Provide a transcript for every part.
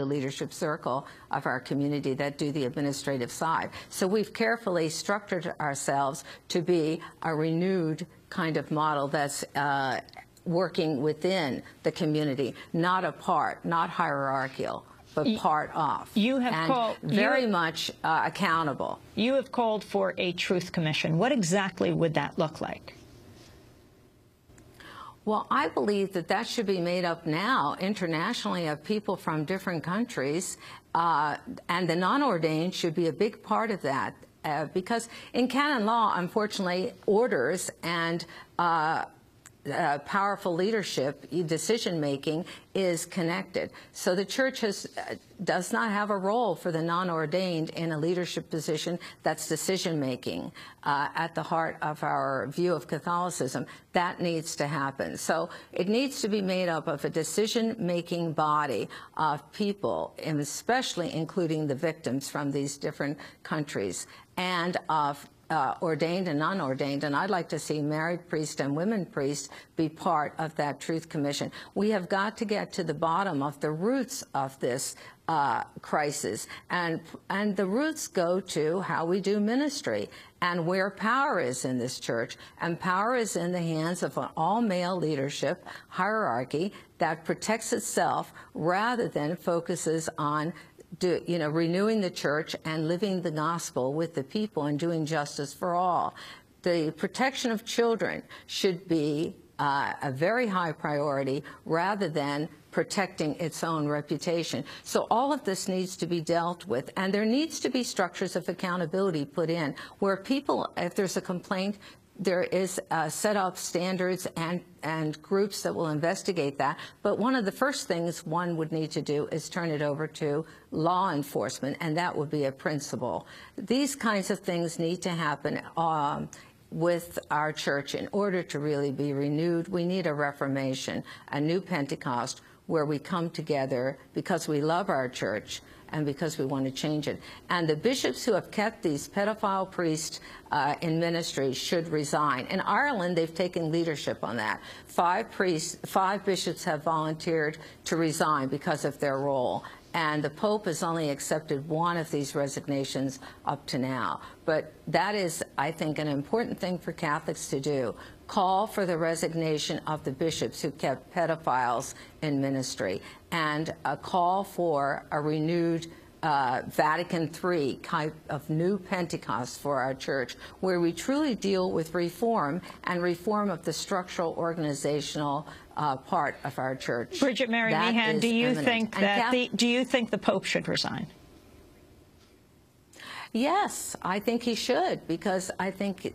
the leadership circle of our community that do the administrative side. So we've carefully structured ourselves to be a renewed kind of model that's working within the community, not apart, not hierarchical, but part of. You have called very much accountable. You have called for a truth commission. What exactly would that look like? Well, I believe that that should be made up now internationally of people from different countries, and the non-ordained should be a big part of that, because in canon law, unfortunately, orders and powerful leadership, decision-making, is connected. So the church does not have a role for the non-ordained in a leadership position that's decision-making at the heart of our view of Catholicism. That needs to happen. So it needs to be made up of a decision-making body of people, and especially including the victims from these different countries, and of ordained and non-ordained, and I'd like to see married priests and women priests be part of that truth commission. We have got to get to the bottom of the roots of this crisis, and the roots go to how we do ministry and where power is in this church, and power is in the hands of an all-male leadership hierarchy that protects itself rather than focuses on renewing the church and living the gospel with the people and doing justice for all. The protection of children should be a very high priority rather than protecting its own reputation. So all of this needs to be dealt with, and there needs to be structures of accountability put in where people, if there's a complaint, there is set up standards and groups that will investigate that. But one of the first things one would need to do is turn it over to law enforcement, and that would be a principle. These kinds of things need to happen with our church in order to really be renewed. We need a reformation, a new Pentecost, where we come together because we love our church and because we want to change it. And the bishops who have kept these pedophile priests in ministry should resign. In Ireland, they've taken leadership on that. 5 bishops have volunteered to resign because of their role. And the Pope has only accepted one of these resignations up to now. But that is, I think, an important thing for Catholics to do. Call for the resignation of the bishops who kept pedophiles in ministry, and a call for a renewed Vatican III type of new Pentecost for our church, where we truly deal with reform and reform of the structural organizational part of our church. Bridget Mary Meehan, do you think the Pope should resign? Yes, I think he should, because I think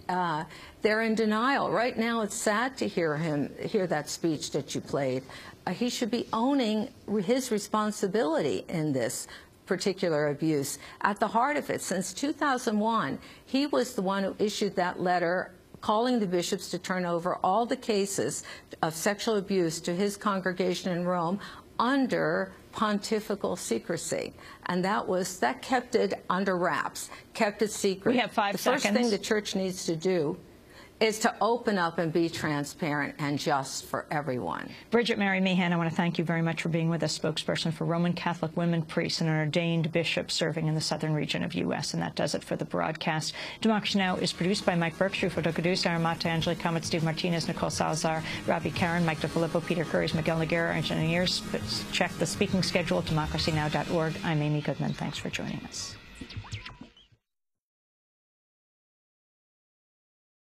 they're in denial. Right now, it's sad to hear that speech that you played. He should be owning his responsibility in this particular abuse. At the heart of it, since 2001, he was the one who issued that letter calling the bishops to turn over all the cases of sexual abuse to his congregation in Rome under pontifical secrecy, and that kept it under wraps, kept it secret. We have 5 seconds. The first thing the church needs to do is to open up and be transparent and just for everyone. Bridget Mary Meehan, I want to thank you very much for being with us, spokesperson for Roman Catholic women priests and an ordained bishop serving in the southern region of U.S., and that does it for the broadcast. Democracy Now! Is produced by Mike Berkshire, Fotocaduce, Aramata, Angelique Comet, Steve Martinez, Nicole Salazar, Robbie Karen, Mike DeFilippo, Peter Curries, Miguel Noguera, engineers. Check the speaking schedule at democracynow.org. I'm Amy Goodman. Thanks for joining us.